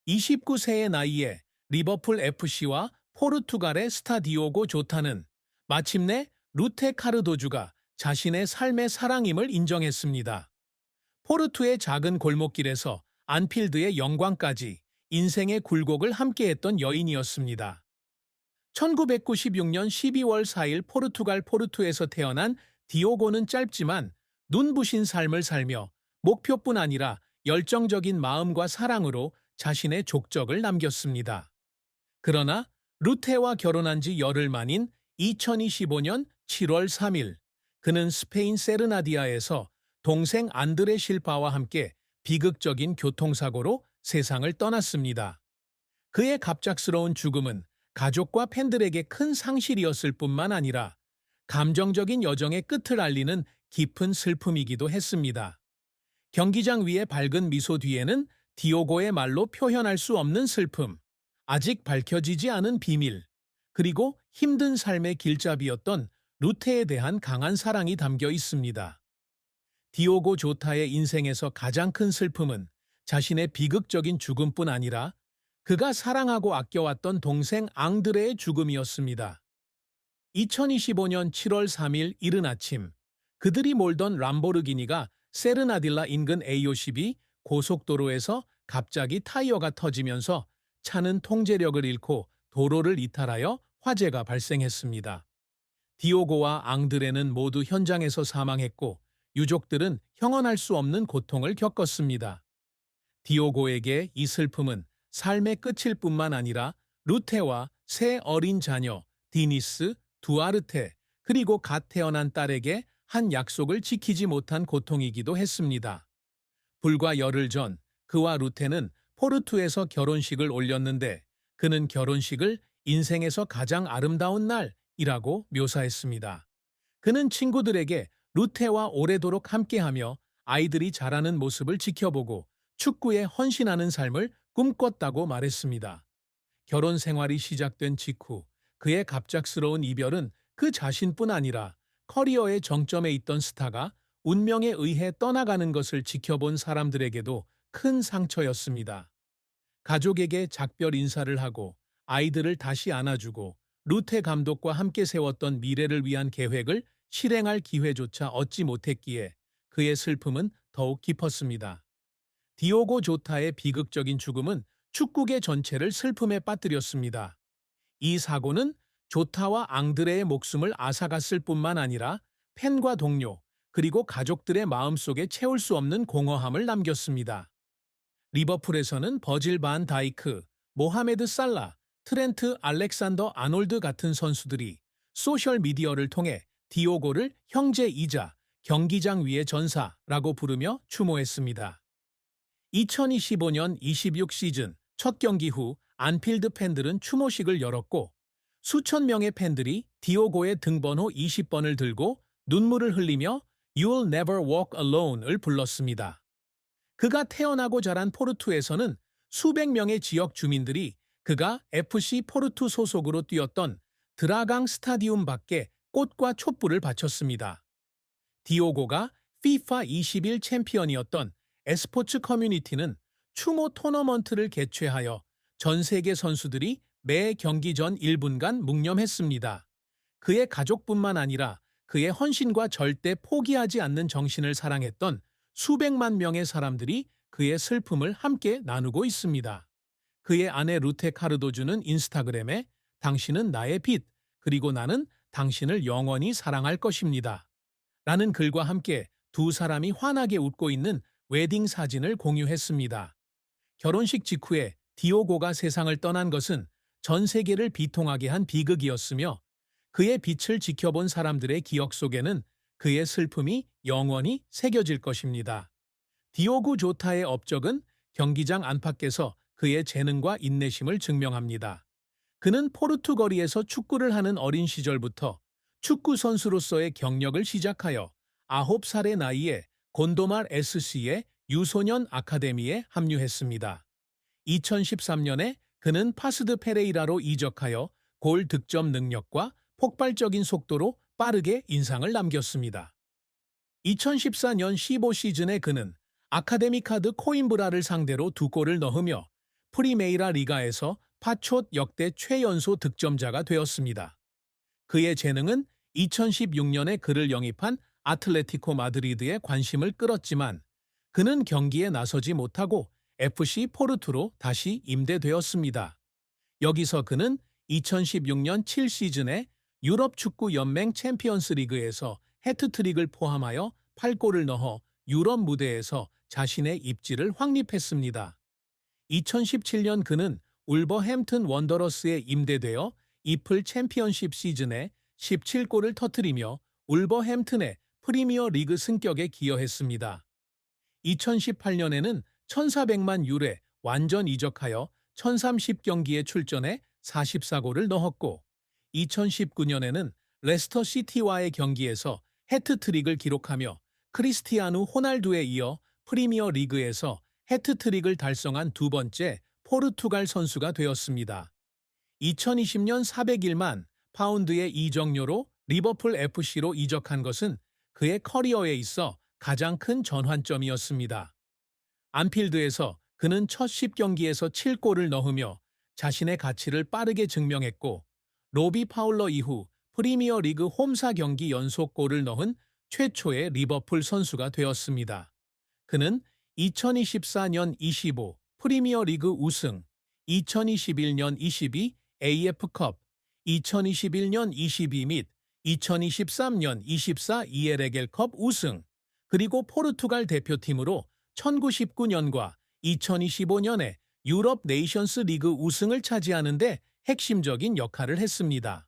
29세의 나이에 리버풀 FC와 포르투갈의 스타 디오고 조타는 마침내 루테 카르도주가 자신의 삶의 사랑임을 인정했습니다. 포르투의 작은 골목길에서 안필드의 영광까지 인생의 굴곡을 함께했던 여인이었습니다. 1996년 12월 4일 포르투갈 포르투에서 태어난 디오고는 짧지만 눈부신 삶을 살며 목표뿐 아니라 열정적인 마음과 사랑으로 자신의 족적을 남겼습니다. 그러나 루테와 결혼한 지 열흘 만인 2025년 7월 3일, 그는 스페인 세르나디아에서 동생 안드레 실바와 함께 비극적인 교통사고로 세상을 떠났습니다. 그의 갑작스러운 죽음은 가족과 팬들에게 큰 상실이었을 뿐만 아니라 감정적인 여정의 끝을 알리는 깊은 슬픔이기도 했습니다. 경기장 위의 밝은 미소 뒤에는 디오고의 말로 표현할 수 없는 슬픔, 아직 밝혀지지 않은 비밀, 그리고 힘든 삶의 길잡이였던 루테에 대한 강한 사랑이 담겨 있습니다. 디오고 조타의 인생에서 가장 큰 슬픔은 자신의 비극적인 죽음뿐 아니라 그가 사랑하고 아껴왔던 동생 앙드레의 죽음이었습니다. 2025년 7월 3일 이른 아침, 그들이 몰던 람보르기니가 세르나딜라 인근 A52 고속도로에서 갑자기 타이어가 터지면서 차는 통제력을 잃고 도로를 이탈하여 화재가 발생했습니다. 디오고와 앙드레는 모두 현장에서 사망했고 유족들은 형언할 수 없는 고통을 겪었습니다. 디오고에게 이 슬픔은 삶의 끝일 뿐만 아니라 루테와 세 어린 자녀 디니스, 두아르테, 그리고 갓 태어난 딸에게 한 약속을 지키지 못한 고통이기도 했습니다. 불과 열흘 전 그와 루테는 포르투에서 결혼식을 올렸는데 그는 결혼식을 인생에서 가장 아름다운 날이라고 묘사했습니다. 그는 친구들에게 루테와 오래도록 함께하며 아이들이 자라는 모습을 지켜보고 축구에 헌신하는 삶을 꿈꿨다고 말했습니다. 결혼 생활이 시작된 직후 그의 갑작스러운 이별은 그 자신뿐 아니라 커리어의 정점에 있던 스타가 운명에 의해 떠나가는 것을 지켜본 사람들에게도 큰 상처였습니다. 가족에게 작별 인사를 하고 아이들을 다시 안아주고 루테 감독과 함께 세웠던 미래를 위한 계획을 실행할 기회조차 얻지 못했기에 그의 슬픔은 더욱 깊었습니다. 디오고 조타의 비극적인 죽음은 축구계 전체를 슬픔에 빠뜨렸습니다. 이 사고는 조타와 앙드레의 목숨을 앗아갔을 뿐만 아니라 팬과 동료, 그리고 가족들의 마음속에 채울 수 없는 공허함을 남겼습니다. 리버풀에서는 버질 반 다이크, 모하메드 살라, 트렌트 알렉산더 아놀드 같은 선수들이 소셜미디어를 통해 디오고를 형제이자 경기장 위의 전사라고 부르며 추모했습니다. 2025년 26 시즌 첫 경기 후 안필드 팬들은 추모식을 열었고 수천 명의 팬들이 디오고의 등번호 20번을 들고 눈물을 흘리며 You'll Never Walk Alone을 불렀습니다. 그가 태어나고 자란 포르투에서는 수백 명의 지역 주민들이 그가 FC 포르투 소속으로 뛰었던 드라강 스타디움 밖에 꽃과 촛불을 바쳤습니다. 디오고가 FIFA 21 챔피언이었던 에스포츠 커뮤니티는 추모 토너먼트를 개최하여 전 세계 선수들이 매 경기 전 1분간 묵념했습니다. 그의 가족뿐만 아니라 그의 헌신과 절대 포기하지 않는 정신을 사랑했던 수백만 명의 사람들이 그의 슬픔을 함께 나누고 있습니다. 그의 아내 루테 카르도주는 인스타그램에 당신은 나의 빛, 그리고 나는 당신을 영원히 사랑할 것입니다. 라는 글과 함께 두 사람이 환하게 웃고 있는 웨딩 사진을 공유했습니다. 결혼식 직후에 디오고가 세상을 떠난 것은 전 세계를 비통하게 한 비극이었으며 그의 빛을 지켜본 사람들의 기억 속에는 그의 슬픔이 영원히 새겨질 것입니다. 디오고 조타의 업적은 경기장 안팎에서 그의 재능과 인내심을 증명합니다. 그는 포르투거리에서 축구를 하는 어린 시절부터 축구 선수로서의 경력을 시작하여 9살의 나이에 곤도말 SC의 유소년 아카데미에 합류했습니다. 2013년에 그는 파스드 페레이라로 이적하여 골 득점 능력과 폭발적인 속도로 빠르게 인상을 남겼습니다. 2014년 15 시즌에 그는 아카데미 카드 코임브라를 상대로 2골을 넣으며 프리메이라 리가에서 파초트 역대 최연소 득점자가 되었습니다. 그의 재능은 2016년에 그를 영입한 아틀레티코 마드리드의 관심을 끌었지만 그는 경기에 나서지 못하고 FC 포르투로 다시 임대되었습니다. 여기서 그는 2016년 7시즌에 유럽 축구 연맹 챔피언스 리그에서 해트트릭을 포함하여 8골을 넣어 유럽 무대에서 자신의 입지를 확립했습니다. 2017년 그는 울버햄튼 원더러스에 임대되어 이플 챔피언십 시즌에 17골을 터뜨리며 울버햄튼의 프리미어 리그 승격에 기여했습니다. 2018년에는 1,400만 유로에 완전 이적하여 1,030경기에 출전해 44골을 넣었고 2019년에는 레스터 시티와의 경기에서 해트트릭을 기록하며 크리스티아누 호날두에 이어 프리미어 리그에서 해트트릭을 달성한 두 번째 포르투갈 선수가 되었습니다. 2020년 401만 파운드의 이적료로 리버풀 FC로 이적한 것은 그의 커리어에 있어 가장 큰 전환점이었습니다. 안필드에서 그는 첫 10경기에서 7골을 넣으며 자신의 가치를 빠르게 증명했고 로비 파울러 이후 프리미어 리그 홈 4경기 연속 골을 넣은 최초의 리버풀 선수가 되었습니다. 그는 2024년 25 프리미어 리그 우승, 2021년 22 AF컵, 2021년 22 및 2023년 24 ELEG컵 우승, 그리고 포르투갈 대표팀으로 1919년과 2025년에 유럽 네이션스 리그 우승을 차지하는 데 핵심적인 역할을 했습니다.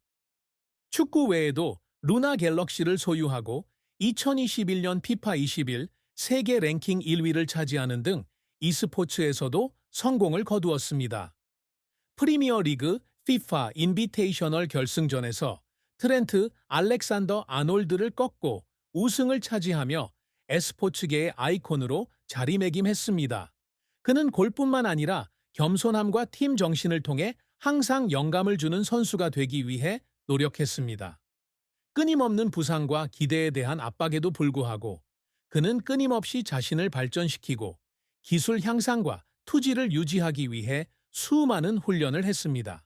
축구 외에도 루나 갤럭시를 소유하고 2021년 피파 21 세계 랭킹 1위를 차지하는 등 e스포츠에서도 성공을 거두었습니다. 프리미어 리그 FIFA 인비테이셔널 결승전에서 트렌트 알렉산더 아놀드를 꺾고 우승을 차지하며 e스포츠계의 아이콘으로 자리매김했습니다. 그는 골뿐만 아니라 겸손함과 팀 정신을 통해 항상 영감을 주는 선수가 되기 위해 노력했습니다. 끊임없는 부상과 기대에 대한 압박에도 불구하고 그는 끊임없이 자신을 발전시키고 기술 향상과 투지를 유지하기 위해 수많은 훈련을 했습니다.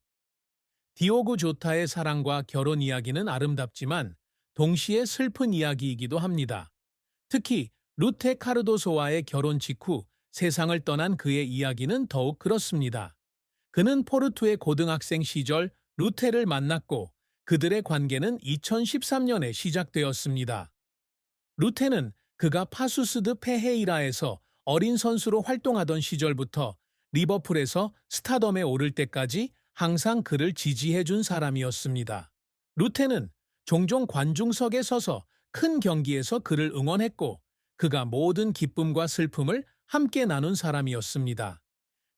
디오고 조타의 사랑과 결혼 이야기는 아름답지만 동시에 슬픈 이야기이기도 합니다. 특히 루테 카르도소와의 결혼 직후 세상을 떠난 그의 이야기는 더욱 그렇습니다. 그는 포르투의 고등학생 시절 루테를 만났고 그들의 관계는 2013년에 시작되었습니다. 루테는 그가 파수스드 페헤이라에서 어린 선수로 활동하던 시절부터 리버풀에서 스타덤에 오를 때까지 항상 그를 지지해준 사람이었습니다. 루테는 종종 관중석에 서서 큰 경기에서 그를 응원했고 그가 모든 기쁨과 슬픔을 함께 나눈 사람이었습니다.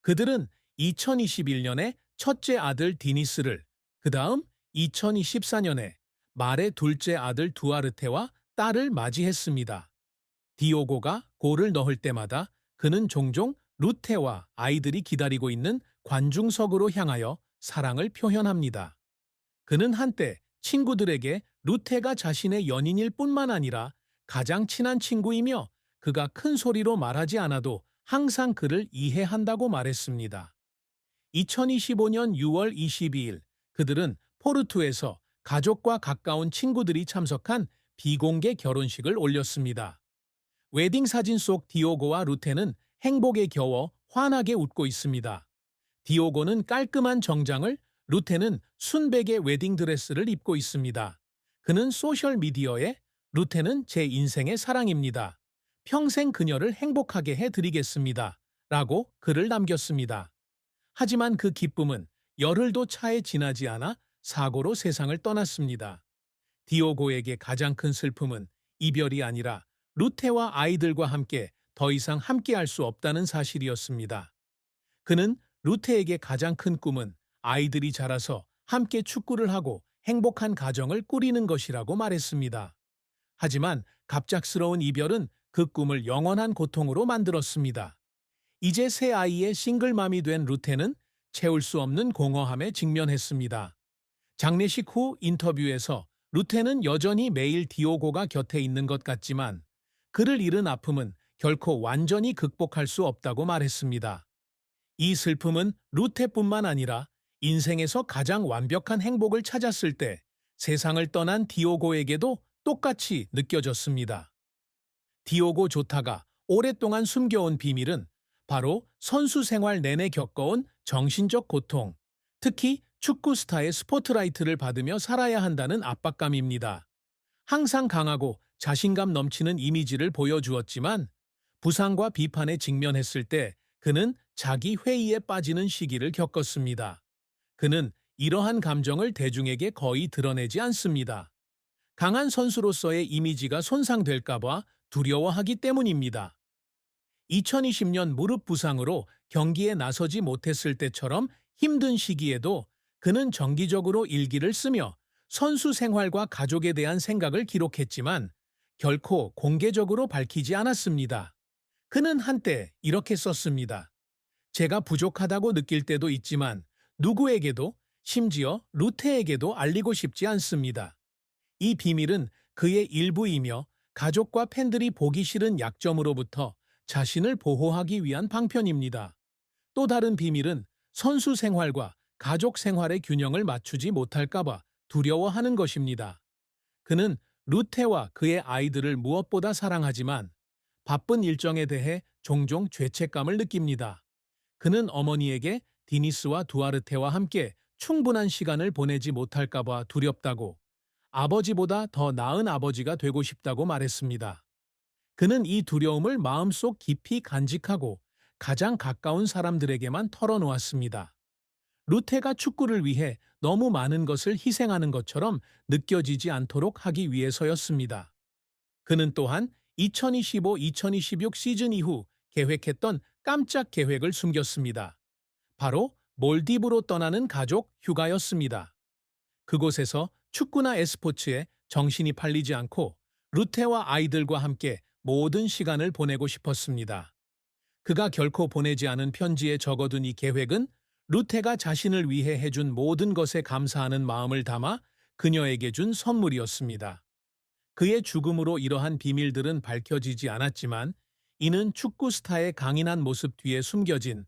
그들은 2021년에 첫째 아들 디니스를, 그 다음 2024년에 말의 둘째 아들 두아르테와 딸을 맞이했습니다. 디오고가 골을 넣을 때마다 그는 종종 루테와 아이들이 기다리고 있는 관중석으로 향하여 사랑을 표현합니다. 그는 한때 친구들에게 루테가 자신의 연인일 뿐만 아니라 가장 친한 친구이며 그가 큰 소리로 말하지 않아도 항상 그를 이해한다고 말했습니다. 2025년 6월 22일 그들은 포르투에서 가족과 가까운 친구들이 참석한 비공개 결혼식을 올렸습니다. 웨딩 사진 속 디오고와 루테는 행복에 겨워 환하게 웃고 있습니다. 디오고는 깔끔한 정장을, 루테는 순백의 웨딩드레스를 입고 있습니다. 그는 소셜미디어에 루테는 제 인생의 사랑입니다. 평생 그녀를 행복하게 해드리겠습니다. 라고 글을 남겼습니다. 하지만 그 기쁨은 열흘도 차에 지나지 않아 사고로 세상을 떠났습니다. 디오고에게 가장 큰 슬픔은 이별이 아니라 루테와 아이들과 함께 더 이상 함께할 수 없다는 사실이었습니다. 그는 루테에게 가장 큰 꿈은 아이들이 자라서 함께 축구를 하고 행복한 가정을 꾸리는 것이라고 말했습니다. 하지만 갑작스러운 이별은 그 꿈을 영원한 고통으로 만들었습니다. 이제 새 아이의 싱글맘이 된 루테는 채울 수 없는 공허함에 직면했습니다. 장례식 후 인터뷰에서 루테는 여전히 매일 디오고가 곁에 있는 것 같지만 그를 잃은 아픔은 결코 완전히 극복할 수 없다고 말했습니다. 이 슬픔은 루테뿐만 아니라 인생에서 가장 완벽한 행복을 찾았을 때 세상을 떠난 디오고에게도 똑같이 느껴졌습니다. 디오고 조타가 오랫동안 숨겨온 비밀은 바로 선수 생활 내내 겪어온 정신적 고통, 특히 축구 스타의 스포트라이트를 받으며 살아야 한다는 압박감입니다. 항상 강하고 자신감 넘치는 이미지를 보여주었지만 부상과 비판에 직면했을 때 그는 자기 회의에 빠지는 시기를 겪었습니다. 그는 이러한 감정을 대중에게 거의 드러내지 않습니다. 강한 선수로서의 이미지가 손상될까봐 두려워하기 때문입니다. 2020년 무릎 부상으로 경기에 나서지 못했을 때처럼 힘든 시기에도 그는 정기적으로 일기를 쓰며 선수 생활과 가족에 대한 생각을 기록했지만 결코 공개적으로 밝히지 않았습니다. 그는 한때 이렇게 썼습니다. 제가 부족하다고 느낄 때도 있지만 누구에게도, 심지어 루테에게도 알리고 싶지 않습니다. 이 비밀은 그의 일부이며 가족과 팬들이 보기 싫은 약점으로부터 자신을 보호하기 위한 방편입니다. 또 다른 비밀은 선수 생활과 가족 생활의 균형을 맞추지 못할까봐 두려워하는 것입니다. 그는 루테와 그의 아이들을 무엇보다 사랑하지만 바쁜 일정에 대해 종종 죄책감을 느낍니다. 그는 어머니에게 디니스와 두아르테와 함께 충분한 시간을 보내지 못할까봐 두렵다고, 아버지보다 더 나은 아버지가 되고 싶다고 말했습니다. 그는 이 두려움을 마음속 깊이 간직하고 가장 가까운 사람들에게만 털어놓았습니다. 루테가 축구를 위해 너무 많은 것을 희생하는 것처럼 느껴지지 않도록 하기 위해서였습니다. 그는 또한 2025-2026 시즌 이후 계획했던 깜짝 계획을 숨겼습니다. 바로 몰디브로 떠나는 가족 휴가였습니다. 그곳에서 축구나 e스포츠에 정신이 팔리지 않고 루테와 아이들과 함께 모든 시간을 보내고 싶었습니다. 그가 결코 보내지 않은 편지에 적어둔 이 계획은 루테가 자신을 위해 해준 모든 것에 감사하는 마음을 담아 그녀에게 준 선물이었습니다. 그의 죽음으로 이러한 비밀들은 밝혀지지 않았지만 이는 축구 스타의 강인한 모습 뒤에 숨겨진